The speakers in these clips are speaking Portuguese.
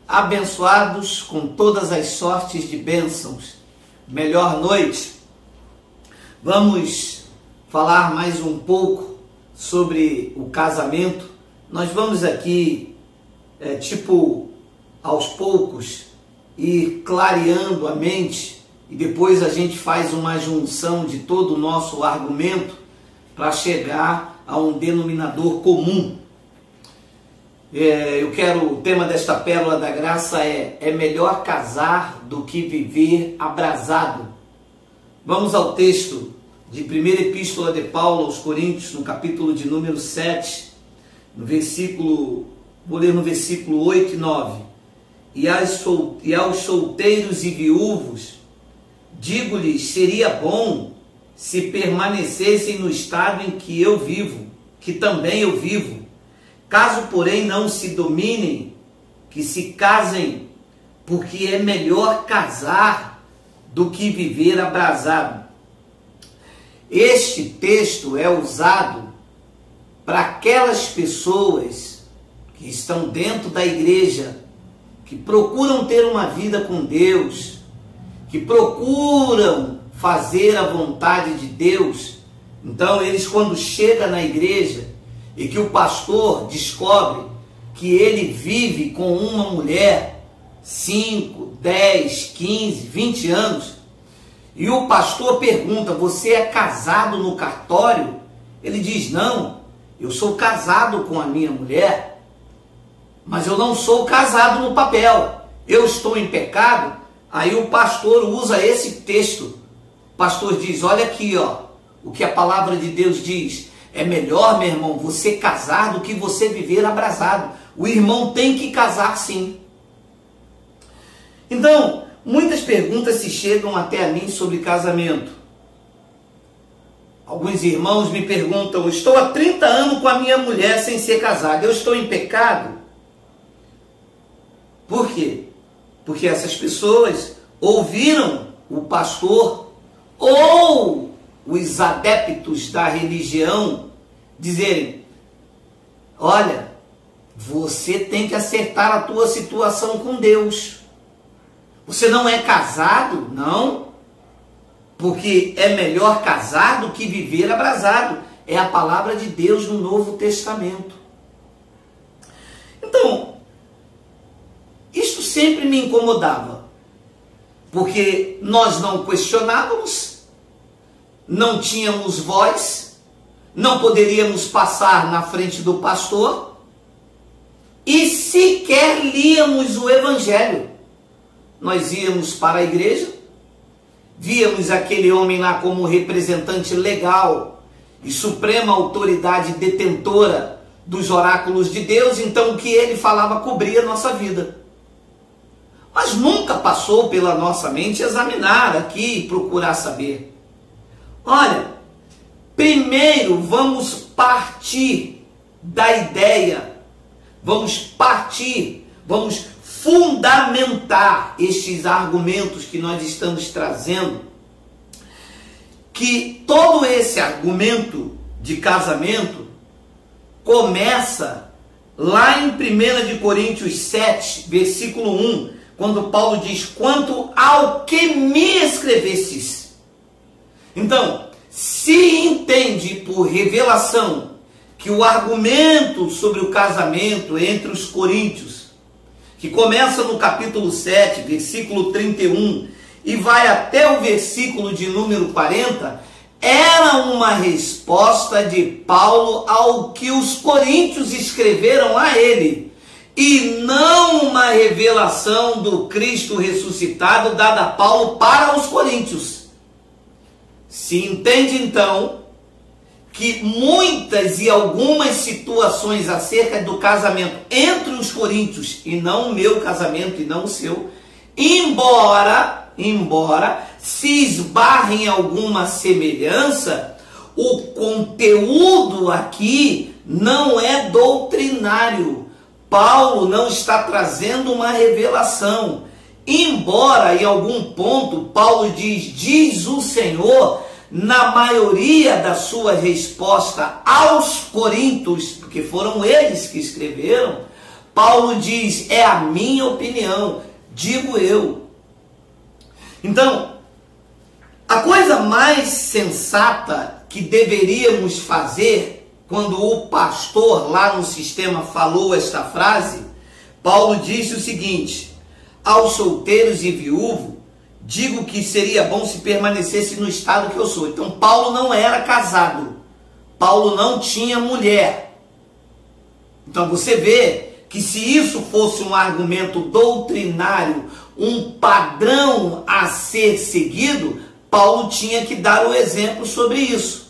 abençoados com todas as sortes de bênçãos. Melhor noite. Vamos falar mais um pouco sobre o casamento. Nós vamos aqui, aos poucos, ir clareando a mente e depois a gente faz uma junção de todo o nosso argumento para chegar a um denominador comum. O tema desta pérola da graça é melhor casar do que viver abrasado. Vamos ao texto de primeira epístola de Paulo aos Coríntios, no capítulo de número 7, vou ler no versículo 8 e 9. E aos solteiros e viúvos, digo-lhes, seria bom se permanecessem no estado em que eu vivo, que também eu vivo. Caso, porém, não se dominem, que se casem, porque é melhor casar do que viver abrasado. Este texto é usado para aquelas pessoas que estão dentro da igreja, que procuram ter uma vida com Deus, que procuram fazer a vontade de Deus. Então, eles, quando chegam na igreja e que o pastor descobre que ele vive com uma mulher 5, 10, 15, 20 anos, e o pastor pergunta, você é casado no cartório? Ele diz, não, eu sou casado com a minha mulher, mas eu não sou casado no papel, eu estou em pecado. Aí o pastor usa esse texto. O pastor diz, olha aqui, o que a palavra de Deus diz. É melhor, meu irmão, você casar do que você viver abrasado. O irmão tem que casar, sim. Então, muitas perguntas se chegam até a mim sobre casamento. Alguns irmãos me perguntam, estou há 30 anos com a minha mulher sem ser casado, eu estou em pecado? Por quê? Porque essas pessoas ouviram o pastor ou os adeptos da religião dizerem, olha, você tem que acertar a tua situação com Deus. Você não é casado? Não. Porque é melhor casar do que viver abrasado. É a palavra de Deus no Novo Testamento. Então, isso sempre me incomodava. Porque nós não questionávamos, não tínhamos voz, não poderíamos passar na frente do pastor e sequer líamos o Evangelho. Nós íamos para a igreja, víamos aquele homem lá como representante legal e suprema autoridade detentora dos oráculos de Deus, então o que ele falava cobria a nossa vida. Mas nunca passou pela nossa mente examinar aqui e procurar saber. Olha, primeiro vamos partir da ideia, vamos fundamentar estes argumentos que nós estamos trazendo, que todo esse argumento de casamento começa lá em 1 Coríntios 7, versículo 1, quando Paulo diz, quanto ao que me escrevestes. Então, se entende por revelação que o argumento sobre o casamento entre os coríntios, que começa no capítulo 7, versículo 31, e vai até o versículo de número 40, era uma resposta de Paulo ao que os coríntios escreveram a ele, e não uma revelação do Cristo ressuscitado dada a Paulo para os coríntios. Se entende então que muitas e algumas situações acerca do casamento entre os coríntios, e não o meu casamento e não o seu, embora se esbarre em alguma semelhança, o conteúdo aqui não é doutrinário. Paulo não está trazendo uma revelação. Embora em algum ponto Paulo diz o Senhor, na maioria da sua resposta aos coríntios, porque foram eles que escreveram, Paulo diz, é a minha opinião, digo eu. Então, a coisa mais sensata que deveríamos fazer, quando o pastor lá no sistema falou esta frase, Paulo disse o seguinte: aos solteiros e viúvos, digo que seria bom se permanecesse no estado que eu sou. Então, Paulo não era casado. Paulo não tinha mulher. Então, você vê que se isso fosse um argumento doutrinário, um padrão a ser seguido, Paulo tinha que dar o exemplo sobre isso.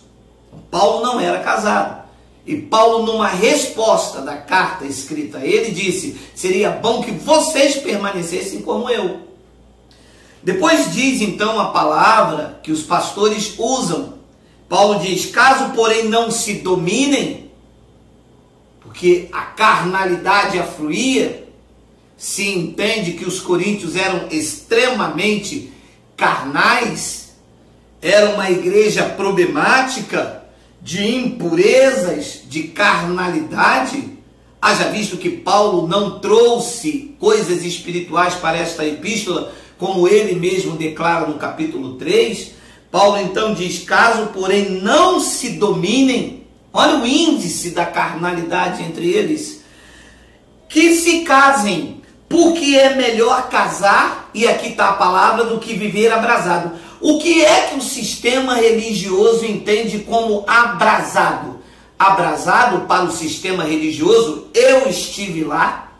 Paulo não era casado. E Paulo, numa resposta da carta escrita a ele, disse: seria bom que vocês permanecessem como eu. Depois diz então a palavra que os pastores usam. Paulo diz: caso porém não se dominem, porque a carnalidade afluía, se entende que os coríntios eram extremamente carnais, era uma igreja problemática, de impurezas, de carnalidade. Haja visto que Paulo não trouxe coisas espirituais para esta epístola, como ele mesmo declara no capítulo 3, Paulo então diz: caso porém não se dominem, olha o índice da carnalidade entre eles, que se casem, porque é melhor casar, e aqui está a palavra, do que viver abrasado. O que é que o sistema religioso entende como abrasado? Abrasado para o sistema religioso, eu estive lá.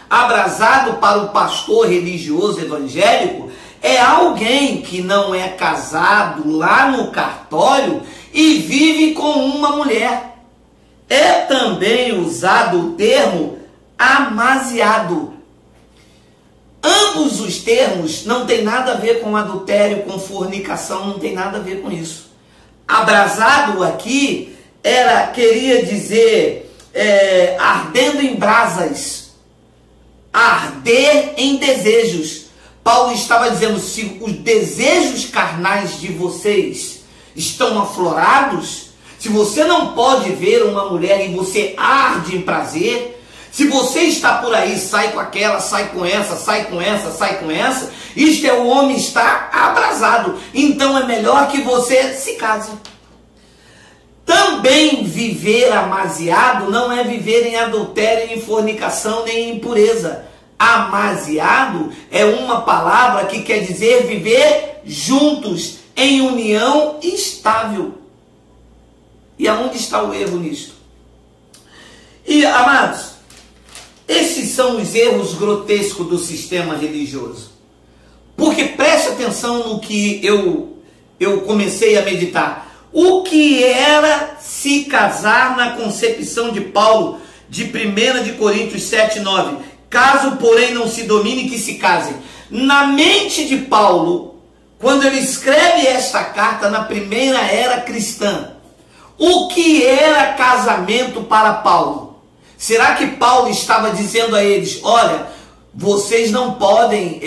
Abrasado para o pastor religioso evangélico é alguém que não é casado lá no cartório e vive com uma mulher. É também usado o termo amasiado. Ambos os termos não tem nada a ver com adultério, com fornicação, não tem nada a ver com isso. Abrasado aqui queria dizer ardendo em brasas, arder em desejos. Paulo estava dizendo: se os desejos carnais de vocês estão aflorados, se você não pode ver uma mulher e você arde em prazer, se você está por aí, sai com aquela, sai com essa, sai com essa, sai com essa, isto é o homem estar abrasado. Então é melhor que você se case. Também viver amasiado não é viver em adultério, em fornicação, nem em impureza. Amasiado é uma palavra que quer dizer viver juntos, em união estável. E aonde está o erro nisto? E, amados, esses são os erros grotescos do sistema religioso. Porque preste atenção no que eu comecei a meditar. O que era se casar na concepção de Paulo, de 1 de Coríntios 7, 9? Caso, porém, não se domine, que se casem. Na mente de Paulo, quando ele escreve esta carta na primeira era cristã, o que era casamento para Paulo? Será que Paulo estava dizendo a eles: olha, vocês não podem,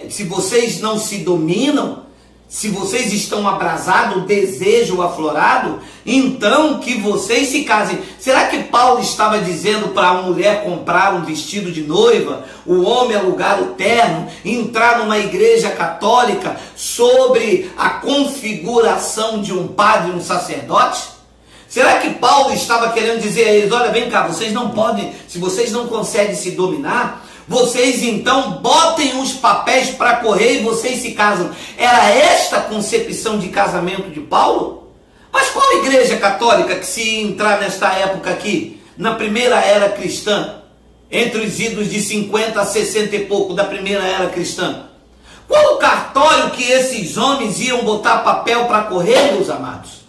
se vocês não se dominam, se vocês estão abrasados, desejo aflorado, então que vocês se casem? Será que Paulo estava dizendo para a mulher comprar um vestido de noiva, o homem alugar o terno, entrar numa igreja católica sobre a configuração de um padre e um sacerdote? Será que Paulo estava querendo dizer a eles: olha, vem cá, vocês não podem, se vocês não conseguem se dominar, vocês então botem os papéis para correr e vocês se casam? Era esta a concepção de casamento de Paulo? Mas qual igreja católica que, se entrar nesta época aqui, na primeira era cristã, entre os idos de 50 a 60 e pouco da primeira era cristã, qual o cartório que esses homens iam botar papel para correr, meus amados?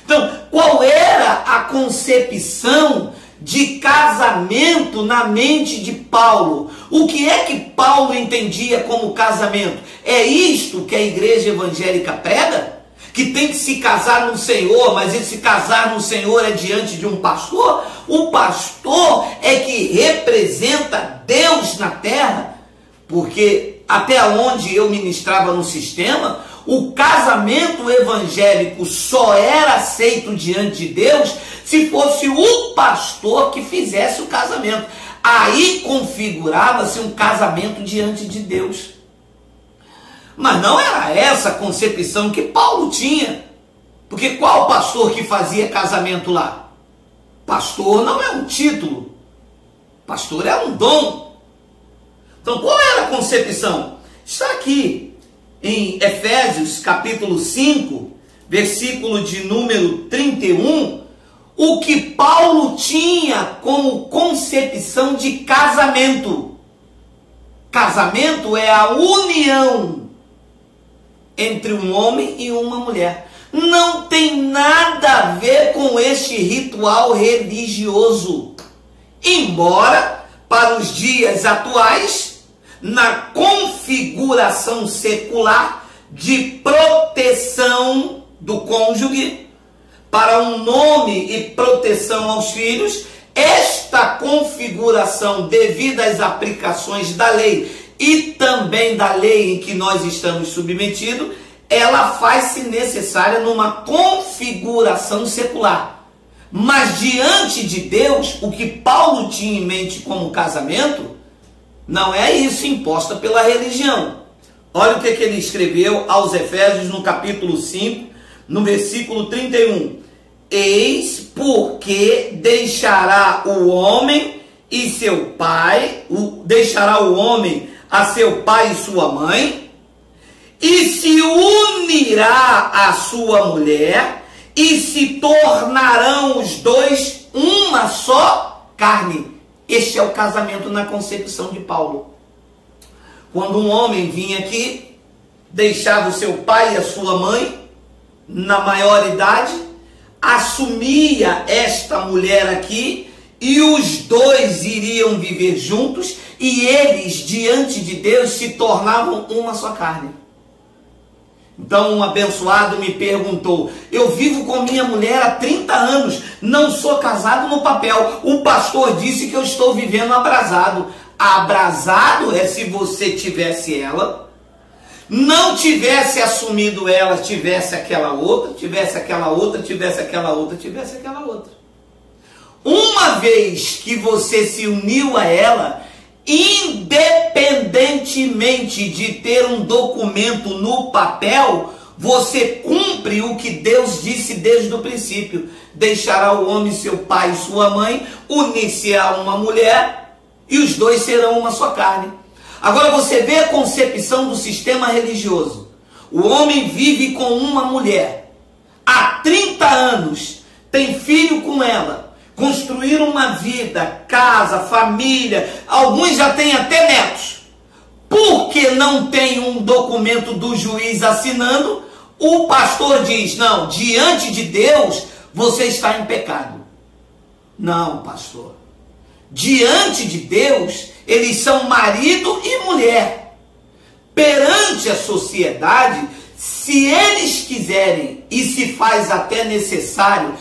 Então, qual era a concepção de casamento na mente de Paulo? O que é que Paulo entendia como casamento? É isto que a igreja evangélica prega? Que tem que se casar no Senhor, mas esse casar no Senhor é diante de um pastor? O pastor é que representa Deus na terra? Porque até onde eu ministrava no sistema, o casamento evangélico só era aceito diante de Deus se fosse o pastor que fizesse o casamento. aí configurava-se um casamento diante de Deus. Mas não era essa a concepção que Paulo tinha. Porque qual pastor que fazia casamento lá? Pastor não é um título. Pastor é um dom. Então qual era a concepção? Está aqui em Efésios capítulo 5, versículo de número 31, o que Paulo tinha como concepção de casamento. Casamento é a união entre um homem e uma mulher. Não tem nada a ver com este ritual religioso. Embora, para os dias atuais, na configuração secular de proteção do cônjuge, para um nome e proteção aos filhos, esta configuração, devido às aplicações da lei e também da lei em que nós estamos submetidos, ela faz-se necessária numa configuração secular. Mas diante de Deus, o que Paulo tinha em mente como casamento, não é isso imposta pela religião. Olha o que ele escreveu aos Efésios no capítulo 5, no versículo 31. Eis porque deixará o homem e seu pai, deixará o homem a seu pai e sua mãe, e se unirá à sua mulher, e se tornarão os dois uma só carne. Este é o casamento na concepção de Paulo. Quando um homem vinha aqui, deixava o seu pai e a sua mãe, na maioridade, assumia esta mulher aqui, e os dois iriam viver juntos, e eles, diante de Deus, se tornavam uma só carne. Então um abençoado me perguntou: eu vivo com minha mulher há 30 anos, não sou casado no papel, o pastor disse que eu estou vivendo abrasado. Abrasado é se você tivesse ela, não tivesse assumido ela, tivesse aquela outra, tivesse aquela outra, tivesse aquela outra, tivesse aquela outra. Uma vez que você se uniu a ela, independentemente de ter um documento no papel, você cumpre o que Deus disse desde o princípio: deixará o homem seu pai e sua mãe, unir-se a uma mulher, e os dois serão uma só carne. Agora você vê a concepção do sistema religioso. O homem vive com uma mulher há 30 anos, tem filho com ela, construíram uma vida, casa, família, alguns já têm até netos. Porque não tem um documento do juiz assinando, o pastor diz: não, diante de Deus você está em pecado. Não, pastor. Diante de Deus, eles são marido e mulher. Perante a sociedade, se eles quiserem, e se faz até necessário,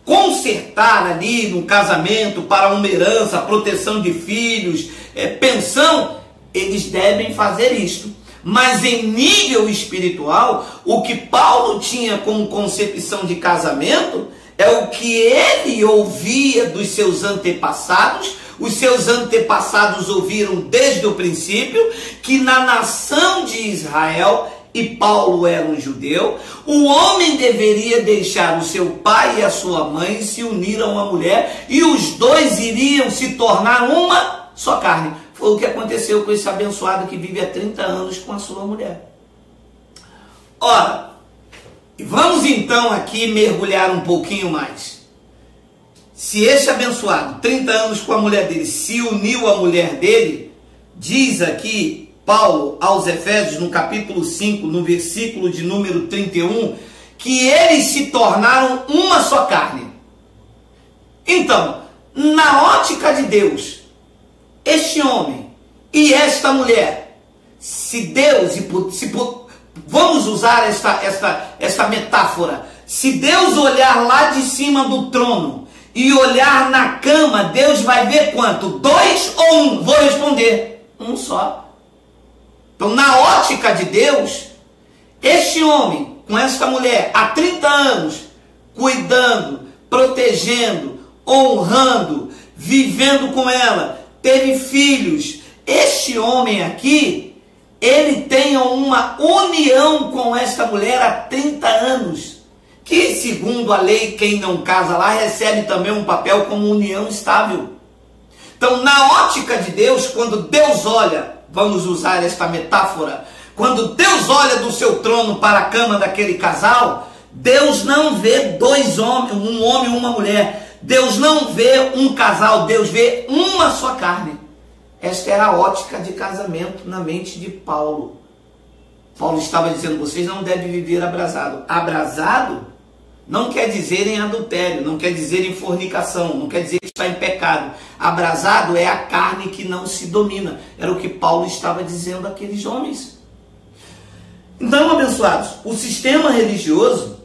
consertar ali no casamento para uma herança, proteção de filhos, pensão, eles devem fazer isto. Mas em nível espiritual, o que Paulo tinha como concepção de casamento é o que ele ouvia dos seus antepassados. Os seus antepassados ouviram desde o princípio que na nação de Israel, e Paulo era um judeu, o homem deveria deixar o seu pai e a sua mãe e se unir a uma mulher, e os dois iriam se tornar uma só carne. Foi o que aconteceu com esse abençoado que vive há 30 anos com a sua mulher. Ora, vamos então aqui mergulhar um pouquinho mais. Se este abençoado, 30 anos com a mulher dele, se uniu à mulher dele, diz aqui Paulo aos Efésios, no capítulo 5, no versículo de número 31, que eles se tornaram uma só carne. Então, na ótica de Deus, este homem e esta mulher, se Deus, vamos usar esta metáfora, se Deus olhar lá de cima do trono e olhar na cama, Deus vai ver quanto? 2 ou 1? Vou responder: um só. Então, na ótica de Deus, este homem com esta mulher há 30 anos, cuidando, protegendo, honrando, vivendo com ela, teve filhos. Este homem aqui, ele tem uma união com esta mulher há 30 anos, que segundo a lei, quem não casa lá recebe também um papel como união estável. Então, na ótica de Deus, quando Deus olha, vamos usar esta metáfora, quando Deus olha do seu trono para a cama daquele casal, Deus não vê dois homens, um homem e uma mulher. Deus não vê um casal, Deus vê uma só carne. Esta era a ótica de casamento na mente de Paulo. Paulo estava dizendo, vocês não devem viver abrasado. Abrasado não quer dizer em adultério, não quer dizer em fornicação, não quer dizer que está em pecado. Abrasado é a carne que não se domina. Era o que Paulo estava dizendo àqueles homens. Então, abençoados, o sistema religioso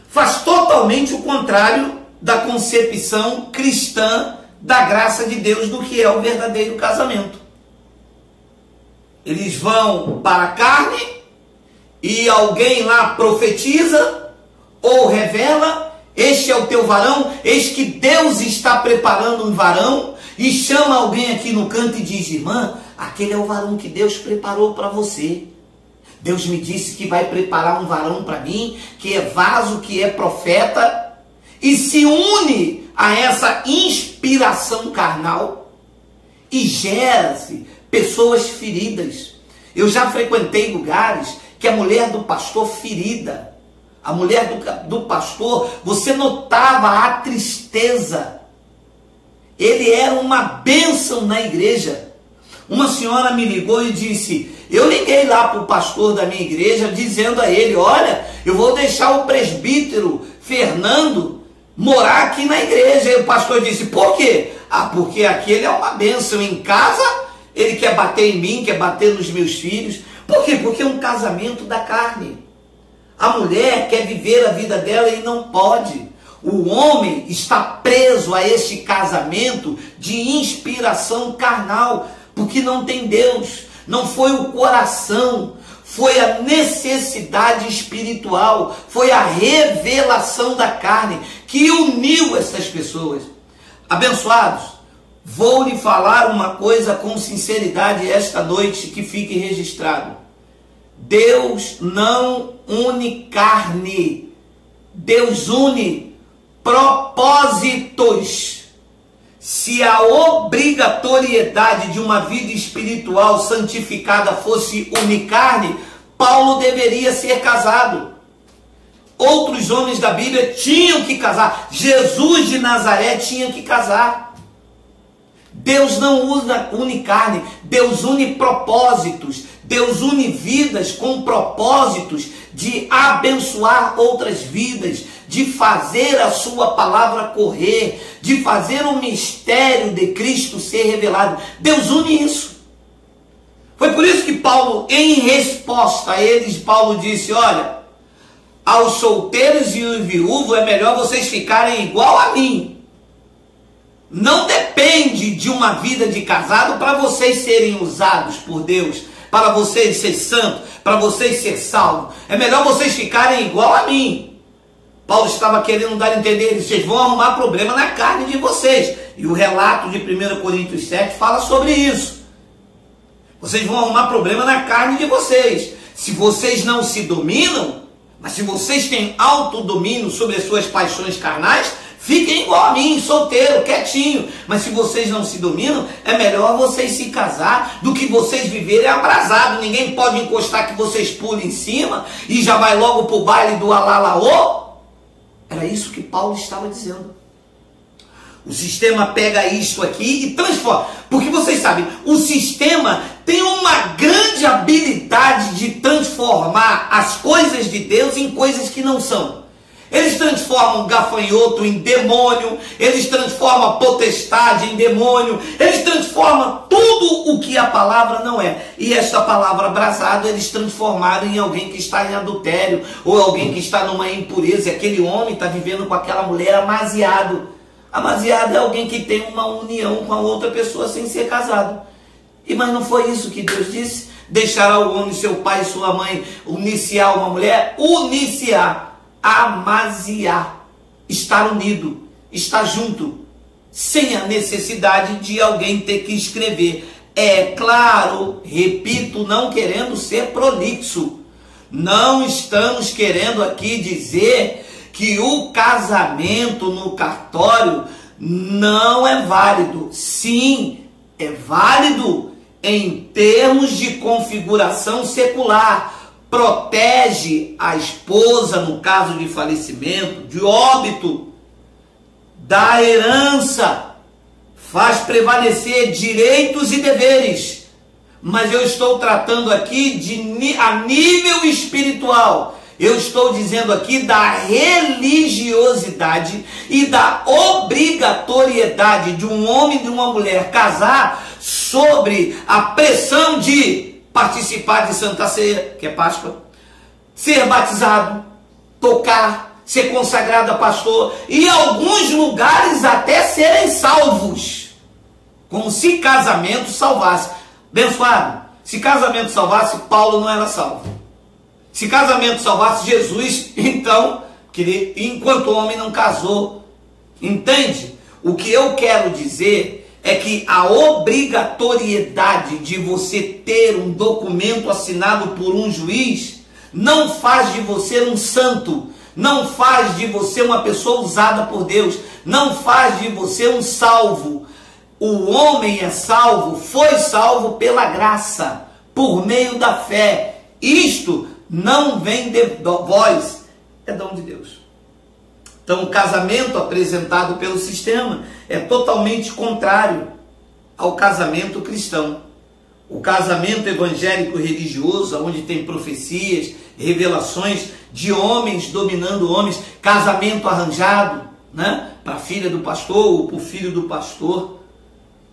faz totalmente o contrário da concepção cristã da graça de Deus do que é o verdadeiro casamento. Eles vão para a carne e alguém lá profetiza ou revela, este é o teu varão, eis que Deus está preparando um varão, e chama alguém aqui no canto e diz, irmã, aquele é o varão que Deus preparou para você. Deus me disse que vai preparar um varão para mim, que é vaso, que é profeta, e se une a essa inspiração carnal e gera-se pessoas feridas. Eu já frequentei lugares que a mulher do pastor ferida, a mulher do pastor, você notava a tristeza. Ele era uma bênção na igreja. Uma senhora me ligou e disse, eu liguei lá para o pastor da minha igreja dizendo a ele, olha, eu vou deixar o presbítero Fernando morar aqui na igreja. E o pastor disse, por quê? Ah, porque aqui ele é uma bênção. Em casa, ele quer bater em mim, quer bater nos meus filhos. Por quê? Porque é um casamento da carne. A mulher quer viver a vida dela e não pode. O homem está preso a este casamento de inspiração carnal, porque não tem Deus. Não foi o coração, foi a necessidade espiritual, foi a revelação da carne que uniu essas pessoas. Abençoados, vou lhe falar uma coisa com sinceridade esta noite, que fique registrado. Deus não une carne, Deus une propósitos. Se a obrigatoriedade de uma vida espiritual santificada fosse unir carne, Paulo deveria ser casado. Outros homens da Bíblia tinham que casar. Jesus de Nazaré tinha que casar. Deus não une carne, Deus une propósitos. Deus une vidas com propósitos de abençoar outras vidas, de fazer a sua palavra correr, de fazer o mistério de Cristo ser revelado. Deus une isso. Foi por isso que Paulo, em resposta a eles, Paulo disse, olha, aos solteiros e aos viúvos é melhor vocês ficarem igual a mim. Não depende de uma vida de casado para vocês serem usados por Deus, para vocês ser santos, para vocês ser salvos. É melhor vocês ficarem igual a mim. Paulo estava querendo dar a entender, vocês vão arrumar problema na carne de vocês. E o relato de 1 Coríntios 7 fala sobre isso. Vocês vão arrumar problema na carne de vocês. Se vocês não se dominam, mas se vocês têm autodomínio sobre as suas paixões carnais, fiquem igual a mim, solteiro, quietinho. Mas se vocês não se dominam, é melhor vocês se casar do que vocês viverem abrasados. Ninguém pode encostar que vocês pulem em cima e já vai logo para o baile do alalaô. Era isso que Paulo estava dizendo. O sistema pega isto aqui e transforma. Porque vocês sabem, o sistema tem uma grande habilidade de transformar as coisas de Deus em coisas que não são. Eles transformam gafanhoto em demônio, eles transformam potestade em demônio, eles transformam tudo o que a palavra não é. E esta palavra abrasado, eles transformaram em alguém que está em adultério, ou alguém que está numa impureza, e aquele homem está vivendo com aquela mulher amaziado. Amaziado é alguém que tem uma união com a outra pessoa sem ser casado. Mas não foi isso que Deus disse? Deixará o homem, seu pai e sua mãe, uniciar uma mulher? Uniciar. Amaziar, estar unido, estar junto, sem a necessidade de alguém ter que escrever. É claro, repito, não querendo ser prolixo, não estamos querendo aqui dizer que o casamento no cartório não é válido. Sim, é válido em termos de configuração secular. Protege a esposa no caso de falecimento, de óbito, da herança, faz prevalecer direitos e deveres. Mas eu estou tratando aqui a nível espiritual. Eu estou dizendo aqui da religiosidade e da obrigatoriedade de um homem e de uma mulher casar sobre a pressão de participar de Santa Ceia, que é Páscoa, ser batizado, tocar, ser consagrado a pastor e em alguns lugares até serem salvos, como se casamento salvasse. Abençoado, se casamento salvasse, Paulo não era salvo. Se casamento salvasse Jesus, então, que ele, enquanto homem, não casou. Entende? O que eu quero dizer é que a obrigatoriedade de você ter um documento assinado por um juiz não faz de você um santo, não faz de você uma pessoa usada por Deus, não faz de você um salvo. O homem é salvo, foi salvo pela graça, por meio da fé. Isto não vem de vós, é dom de Deus. Então, o casamento apresentado pelo sistema é totalmente contrário ao casamento cristão. O casamento evangélico religioso, onde tem profecias, revelações de homens dominando homens, casamento arranjado, né, para a filha do pastor ou para o filho do pastor.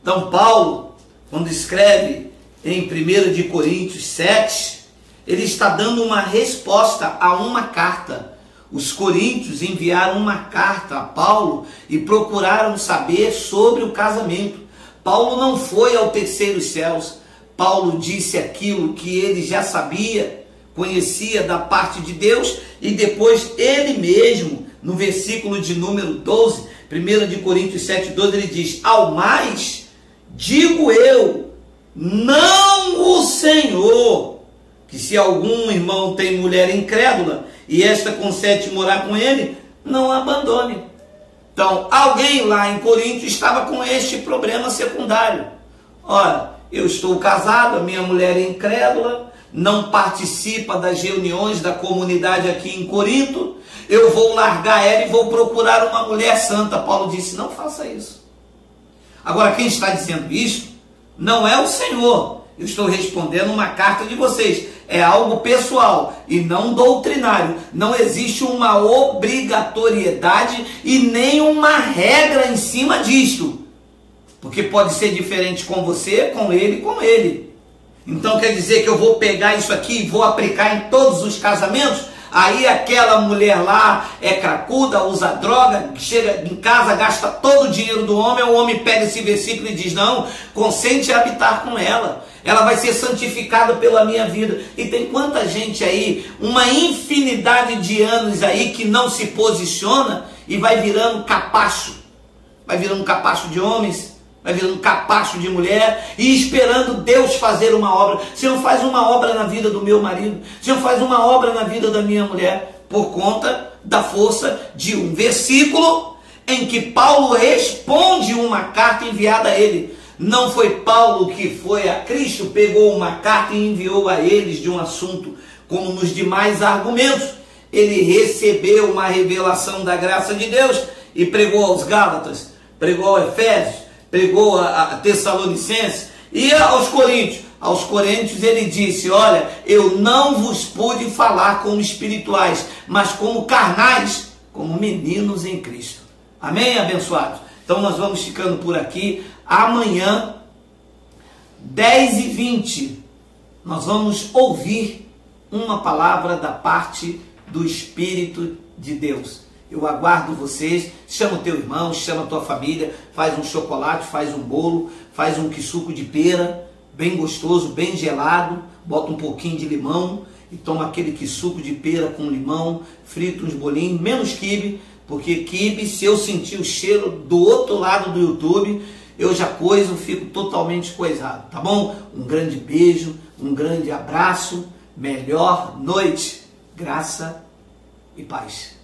Então, Paulo, quando escreve em 1 de Coríntios 7, ele está dando uma resposta a uma carta. Os coríntios enviaram uma carta a Paulo e procuraram saber sobre o casamento. Paulo não foi ao terceiros céus. Paulo disse aquilo que ele já sabia, conhecia da parte de Deus, e depois ele mesmo, no versículo de número 12, 1 de Coríntios 7:12, ele diz: ao mais, digo eu, não o Senhor, que se algum irmão tem mulher incrédula, e esta consente morar com ele, não a abandone. Então, alguém lá em Corinto estava com este problema secundário. Ora, eu estou casado, a minha mulher é incrédula, não participa das reuniões da comunidade aqui em Corinto, eu vou largar ela e vou procurar uma mulher santa. Paulo disse: não faça isso. Agora, quem está dizendo isso não é o Senhor. Eu estou respondendo uma carta de vocês. É algo pessoal e não doutrinário. Não existe uma obrigatoriedade e nem uma regra em cima disto. Porque pode ser diferente com você, com ele e com ele. Então quer dizer que eu vou pegar isso aqui e vou aplicar em todos os casamentos? Aí aquela mulher lá é cracuda, usa droga, chega em casa, gasta todo o dinheiro do homem, o homem pega esse versículo e diz: não, consente a habitar com ela. Ela vai ser santificada pela minha vida. E tem quanta gente aí, uma infinidade de anos aí, que não se posiciona e vai virando capacho. Vai virando capacho de homens, vai virando capacho de mulher e esperando Deus fazer uma obra. Você não faz uma obra na vida do meu marido, você não faz uma obra na vida da minha mulher, por conta da força de um versículo em que Paulo responde uma carta enviada a ele. Não foi Paulo que foi a Cristo, pegou uma carta e enviou a eles de um assunto, como nos demais argumentos. Ele recebeu uma revelação da graça de Deus e pregou aos Gálatas, pregou aos Efésios, pregou a Tessalonicenses e aos Coríntios. Aos Coríntios ele disse: olha, eu não vos pude falar como espirituais, mas como carnais, como meninos em Cristo. Amém, abençoados? Então nós vamos ficando por aqui. Amanhã, 10h20, nós vamos ouvir uma palavra da parte do Espírito de Deus. Eu aguardo vocês. Chama o teu irmão, chama a tua família, faz um chocolate, faz um bolo, faz um suco de pera, bem gostoso, bem gelado, bota um pouquinho de limão e toma aquele suco de pera com limão, frita uns bolinhos, menos quibe, porque quibe, se eu sentir o cheiro do outro lado do YouTube, eu já coiso, fico totalmente coisado, tá bom? Um grande beijo, um grande abraço, melhor noite, graça e paz.